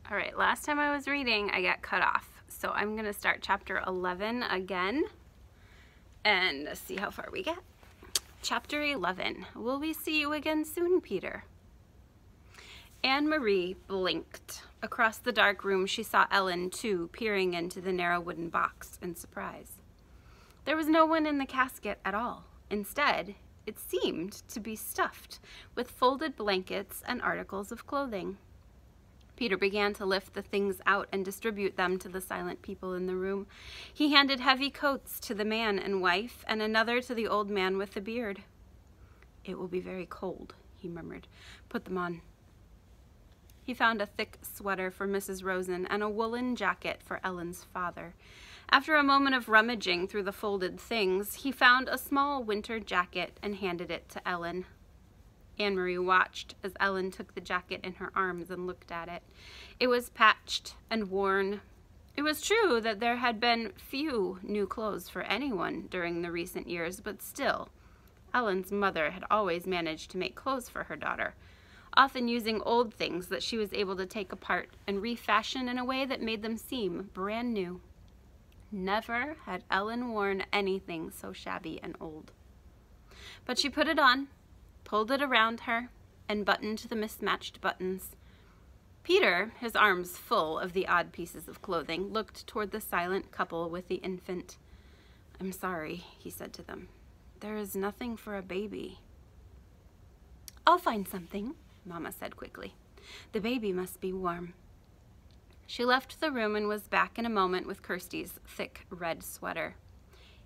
All right, last time I was reading, I got cut off. So I'm going to start chapter 11 again and see how far we get. Chapter 11. Will we see you again soon, Peter? Anne-Marie blinked. Across the dark room, she saw Ellen, too, peering into the narrow wooden box in surprise. There was no one in the casket at all. Instead, it seemed to be stuffed with folded blankets and articles of clothing. Peter began to lift the things out and distribute them to the silent people in the room. He handed heavy coats to the man and wife, and another to the old man with the beard. "It will be very cold," he murmured. "Put them on." He found a thick sweater for Mrs. Rosen and a woolen jacket for Ellen's father. After a moment of rummaging through the folded things, he found a small winter jacket and handed it to Ellen. Anne-Marie watched as Ellen took the jacket in her arms and looked at it. It was patched and worn. It was true that there had been few new clothes for anyone during the recent years, but still, Ellen's mother had always managed to make clothes for her daughter, often using old things that she was able to take apart and refashion in a way that made them seem brand new. Never had Ellen worn anything so shabby and old. But she put it on, pulled it around her, and buttoned the mismatched buttons. Peter, his arms full of the odd pieces of clothing, looked toward the silent couple with the infant. "I'm sorry," he said to them. "There is nothing for a baby." "I'll find something," Mama said quickly. "The baby must be warm." She left the room and was back in a moment with Kirsty's thick red sweater.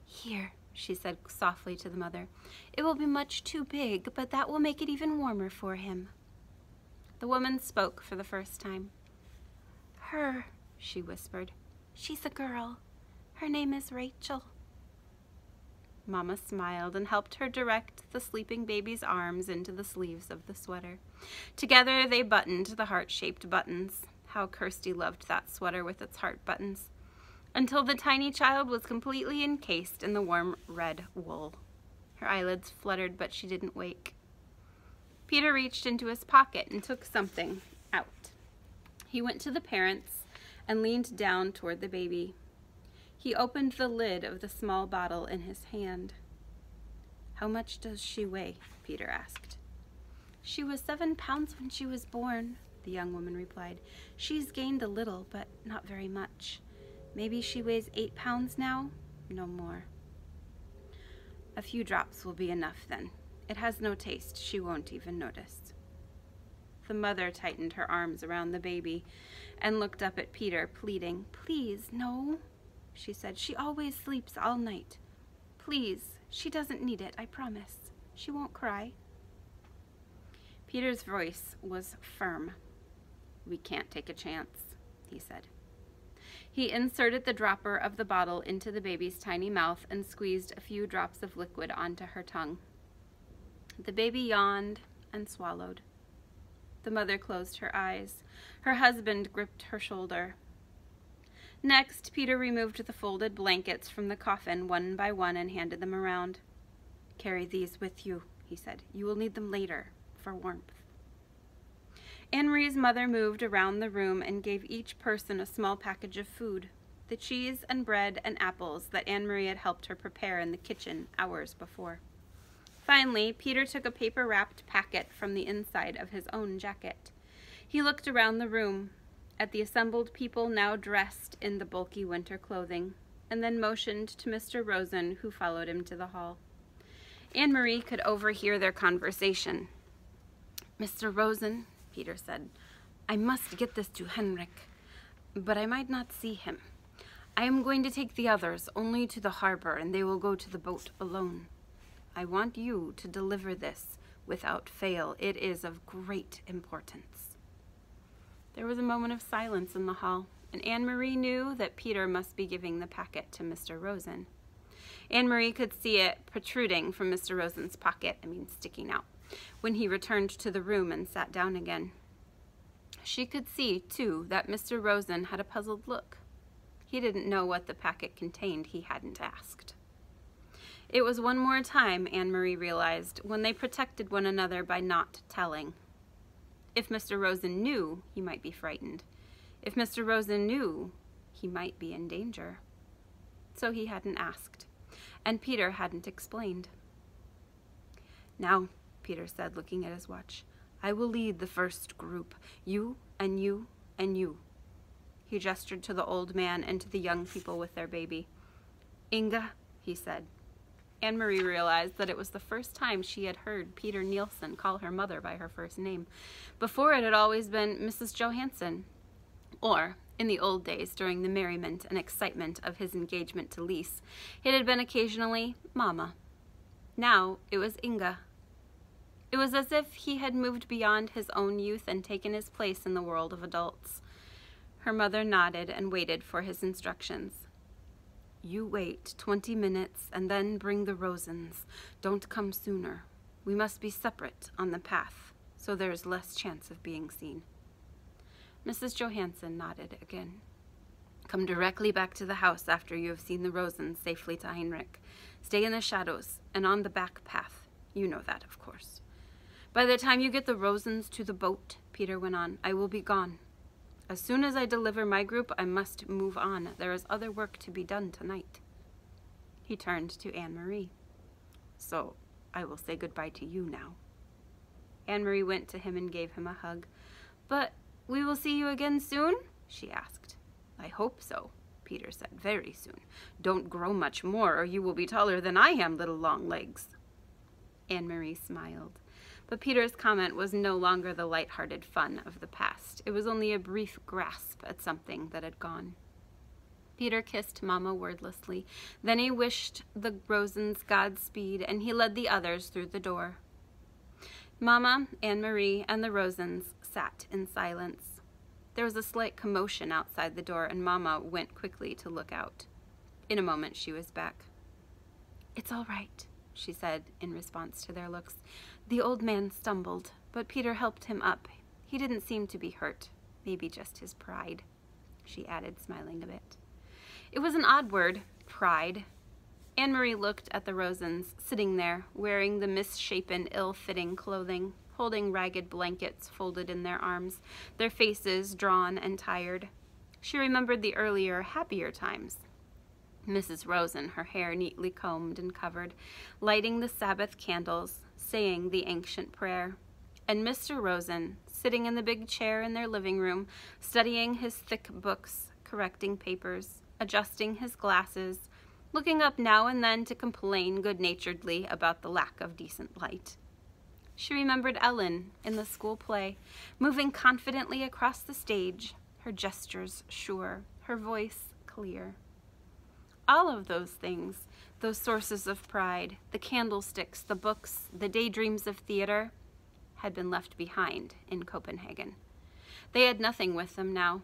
"Here," she said softly to the mother. "It will be much too big, but that will make it even warmer for him." The woman spoke for the first time. "Her," she whispered. "She's a girl. Her name is Rachel." Mama smiled and helped her direct the sleeping baby's arms into the sleeves of the sweater. Together they buttoned the heart-shaped buttons. How Kirsty loved that sweater with its heart buttons, until the tiny child was completely encased in the warm red wool. Her eyelids fluttered, but she didn't wake. Peter reached into his pocket and took something out. He went to the parents and leaned down toward the baby. He opened the lid of the small bottle in his hand. "How much does she weigh?" Peter asked. "She was 7 pounds when she was born," the young woman replied. "She's gained a little, but not very much. Maybe she weighs 8 pounds now, no more." "A few drops will be enough then. It has no taste. She won't even notice." The mother tightened her arms around the baby and looked up at Peter, pleading. "Please, no," she said. "She always sleeps all night. Please, she doesn't need it, I promise. She won't cry." Peter's voice was firm. "We can't take a chance," he said. He inserted the dropper of the bottle into the baby's tiny mouth and squeezed a few drops of liquid onto her tongue. The baby yawned and swallowed. The mother closed her eyes. Her husband gripped her shoulder. Next, Peter removed the folded blankets from the coffin one by one and handed them around. "Carry these with you," he said. "You will need them later for warmth." Anne-Marie's mother moved around the room and gave each person a small package of food, the cheese and bread and apples that Anne-Marie had helped her prepare in the kitchen hours before. Finally, Peter took a paper-wrapped packet from the inside of his own jacket. He looked around the room at the assembled people now dressed in the bulky winter clothing, and then motioned to Mr. Rosen, who followed him to the hall. Anne-Marie could overhear their conversation. "Mr. Rosen," Peter said, "I must get this to Henrik, but I might not see him. I am going to take the others only to the harbor, and they will go to the boat alone. I want you to deliver this without fail. It is of great importance." There was a moment of silence in the hall, and Anne-Marie knew that Peter must be giving the packet to Mr. Rosen. Anne-Marie could see it protruding from Mr. Rosen's pocket, sticking out, when he returned to the room and sat down again. She could see, too, that Mr. Rosen had a puzzled look. He didn't know what the packet contained. He hadn't asked. It was one more time, Anne-Marie realized, when they protected one another by not telling. If Mr. Rosen knew, he might be frightened. If Mr. Rosen knew, he might be in danger. So he hadn't asked, and Peter hadn't explained. "Now," Peter said, looking at his watch, "I will lead the first group. You and you and you." He gestured to the old man and to the young people with their baby. "Inga," he said. Anne-Marie realized that it was the first time she had heard Peter Nielsen call her mother by her first name. Before, it had always been Mrs. Johansson. Or, in the old days, during the merriment and excitement of his engagement to Lise, it had been occasionally Mama. Now it was Inga. It was as if he had moved beyond his own youth and taken his place in the world of adults. Her mother nodded and waited for his instructions. "You wait 20 minutes and then bring the Rosens. Don't come sooner. We must be separate on the path, so there is less chance of being seen." Mrs. Johansson nodded again. "Come directly back to the house after you have seen the Rosens safely to Heinrich. Stay in the shadows and on the back path. You know that, of course. By the time you get the Rosens to the boat," Peter went on, "I will be gone. As soon as I deliver my group, I must move on. There is other work to be done tonight." He turned to Anne-Marie. "So, I will say goodbye to you now." Anne-Marie went to him and gave him a hug. "But we will see you again soon?" she asked. "I hope so," Peter said, "very soon. Don't grow much more, or you will be taller than I am, little long legs." Anne-Marie smiled. But Peter's comment was no longer the light-hearted fun of the past. It was only a brief grasp at something that had gone. Peter kissed Mama wordlessly. Then he wished the Rosens Godspeed, and he led the others through the door. Mama, Anne-Marie, and the Rosens sat in silence. There was a slight commotion outside the door, and Mama went quickly to look out. In a moment, she was back. "It's all right," she said in response to their looks. "The old man stumbled, but Peter helped him up. He didn't seem to be hurt. Maybe just his pride," she added, smiling a bit. It was an odd word, pride. Anne-Marie looked at the Rosens, sitting there, wearing the misshapen, ill-fitting clothing, holding ragged blankets folded in their arms, their faces drawn and tired. She remembered the earlier, happier times. Mrs. Rosen, her hair neatly combed and covered, lighting the Sabbath candles, saying the ancient prayer, and Mr. Rosen, sitting in the big chair in their living room, studying his thick books, correcting papers, adjusting his glasses, looking up now and then to complain good-naturedly about the lack of decent light. She remembered Ellen in the school play, moving confidently across the stage, her gestures sure, her voice clear. All of those things, those sources of pride, the candlesticks, the books, the daydreams of theater, had been left behind in Copenhagen. They had nothing with them now.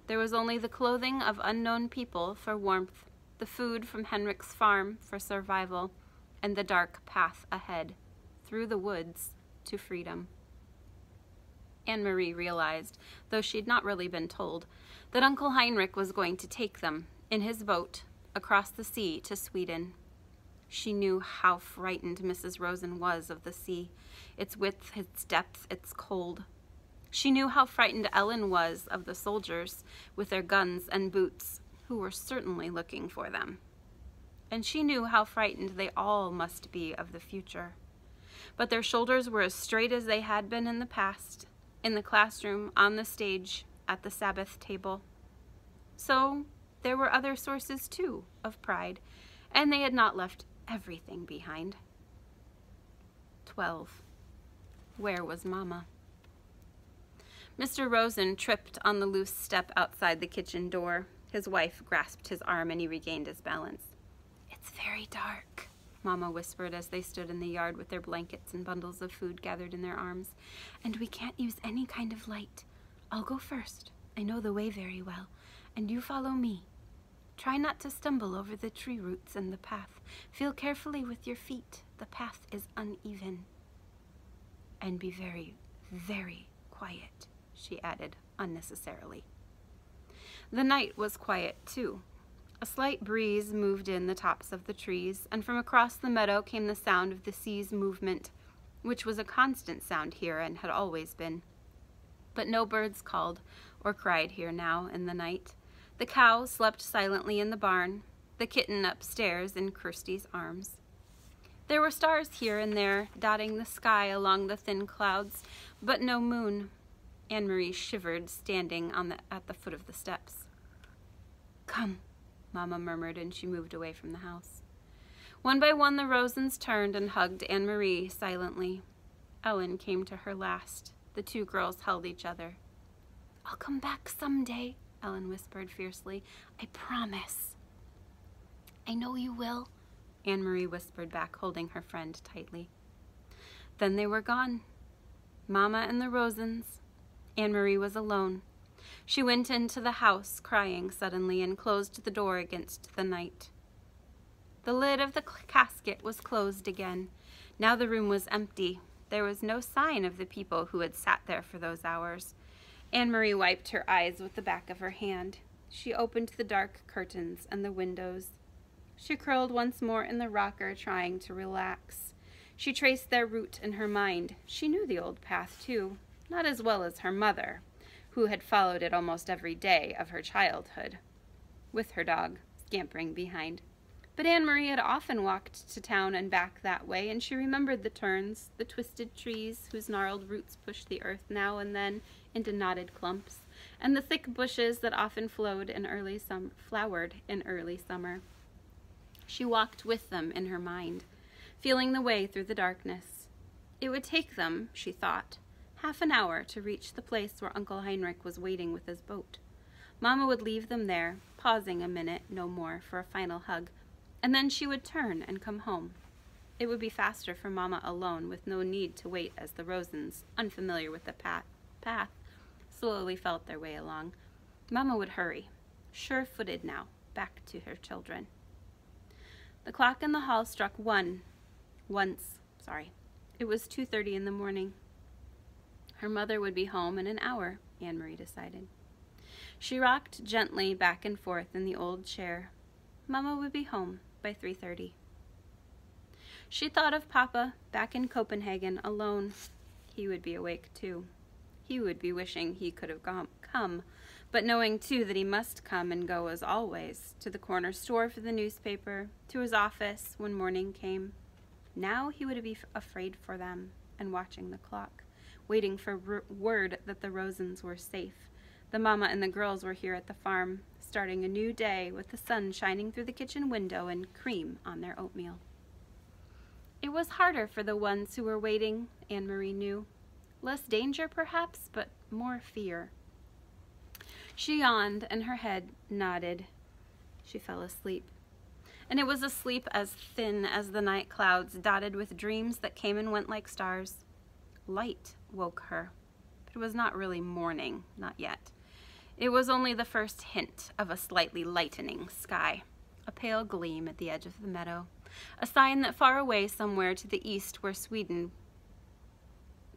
There was only the clothing of unknown people for warmth, the food from Henrik's farm for survival, and the dark path ahead, through the woods, to freedom. Anne-Marie realized, though she'd not really been told, that Uncle Heinrich was going to take them, in his boat, across the sea to Sweden. She knew how frightened Mrs. Rosen was of the sea, its width, its depth, its cold. She knew how frightened Ellen was of the soldiers, with their guns and boots, who were certainly looking for them. And she knew how frightened they all must be of the future. But their shoulders were as straight as they had been in the past, in the classroom, on the stage, at the Sabbath table. So there were other sources, too, of pride, and they had not left everything behind. 12. Where was Mama? Mr. Rosen tripped on the loose step outside the kitchen door. His wife grasped his arm and he regained his balance. "It's very dark," Mama whispered as they stood in the yard with their blankets and bundles of food gathered in their arms. "And we can't use any kind of light. I'll go first. I know the way very well. And you follow me. Try not to stumble over the tree roots and the path. Feel carefully with your feet. The path is uneven. And be very, very quiet," she added unnecessarily. The night was quiet, too. A slight breeze moved in the tops of the trees, and from across the meadow came the sound of the sea's movement, which was a constant sound here and had always been. But no birds called or cried here now in the night. The cow slept silently in the barn, the kitten upstairs in Kirsty's arms. There were stars here and there, dotting the sky along the thin clouds, but no moon. Anne-Marie shivered, standing at the foot of the steps. "Come," Mama murmured, and she moved away from the house. One by one, the Rosens turned and hugged Anne-Marie silently. Ellen came to her last. The two girls held each other. "I'll come back someday," Ellen whispered fiercely. "I promise." "I know you will," Anne-Marie whispered back, holding her friend tightly. Then they were gone. Mama and the Rosens. Anne-Marie was alone. She went into the house, crying suddenly, and closed the door against the night. The lid of the casket was closed again. Now the room was empty. There was no sign of the people who had sat there for those hours. Anne-Marie wiped her eyes with the back of her hand. She opened the dark curtains and the windows. She curled once more in the rocker, trying to relax. She traced their route in her mind. She knew the old path, too, not as well as her mother, who had followed it almost every day of her childhood, with her dog scampering behind. But Anne-Marie had often walked to town and back that way, and she remembered the turns, the twisted trees whose gnarled roots pushed the earth now and then into knotted clumps, and the thick bushes that often flowered in early summer. She walked with them in her mind, feeling the way through the darkness. It would take them, she thought, half an hour to reach the place where Uncle Heinrich was waiting with his boat. Mama would leave them there, pausing a minute, no more, for a final hug, and then she would turn and come home. It would be faster for Mama alone, with no need to wait as the Rosens, unfamiliar with the path, slowly felt their way along. Mama would hurry, sure-footed now, back to her children. The clock in the hall struck once. It was 2:30 in the morning. Her mother would be home in an hour, Anne-Marie decided. She rocked gently back and forth in the old chair. Mama would be home by 3:30. She thought of Papa back in Copenhagen alone. He would be awake too. He would be wishing he could have come, but knowing too that he must come and go as always, to the corner store for the newspaper, to his office when morning came. Now he would be afraid for them and watching the clock, waiting for word that the Rosens were safe. The mama and the girls were here at the farm, starting a new day with the sun shining through the kitchen window and cream on their oatmeal. It was harder for the ones who were waiting, Anne-Marie knew. Less danger, perhaps, but more fear. She yawned and her head nodded. She fell asleep. And it was a sleep as thin as the night clouds, dotted with dreams that came and went like stars. Light woke her, but it was not really morning, not yet. It was only the first hint of a slightly lightening sky, a pale gleam at the edge of the meadow, a sign that far away somewhere to the east where Sweden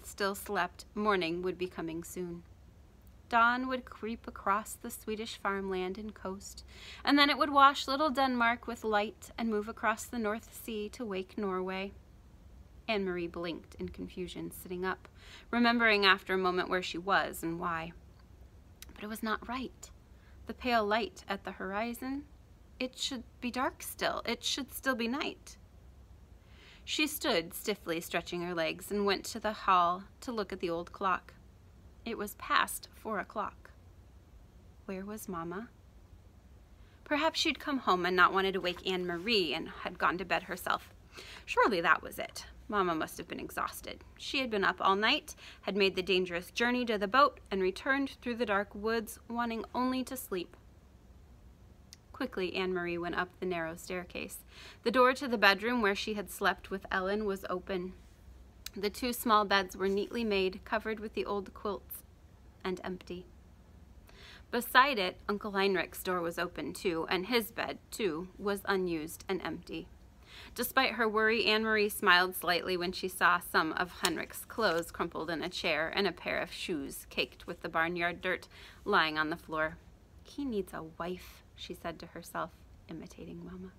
still slept, morning would be coming soon. Dawn would creep across the Swedish farmland and coast, and then it would wash little Denmark with light and move across the North Sea to wake Norway. Anne-Marie blinked in confusion, sitting up, remembering after a moment where she was and why. But it was not right. The pale light at the horizon, it should be dark still. It should still be night. She stood stiffly, stretching her legs, and went to the hall to look at the old clock. It was past 4 o'clock. Where was Mama? Perhaps she'd come home and not wanted to wake Anne-Marie and had gone to bed herself. Surely that was it. Mama must have been exhausted. She had been up all night, had made the dangerous journey to the boat, and returned through the dark woods, wanting only to sleep. Quickly, Anne-Marie went up the narrow staircase. The door to the bedroom where she had slept with Ellen was open. The 2 small beds were neatly made, covered with the old quilts, and empty. Beside it, Uncle Heinrich's door was open too, and his bed, too, was unused and empty. Despite her worry, Anne-Marie smiled slightly when she saw some of Heinrich's clothes crumpled in a chair and a pair of shoes caked with the barnyard dirt lying on the floor. He needs a wife, she said to herself, imitating Mama.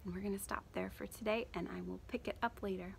And we're going to stop there for today, and I will pick it up later.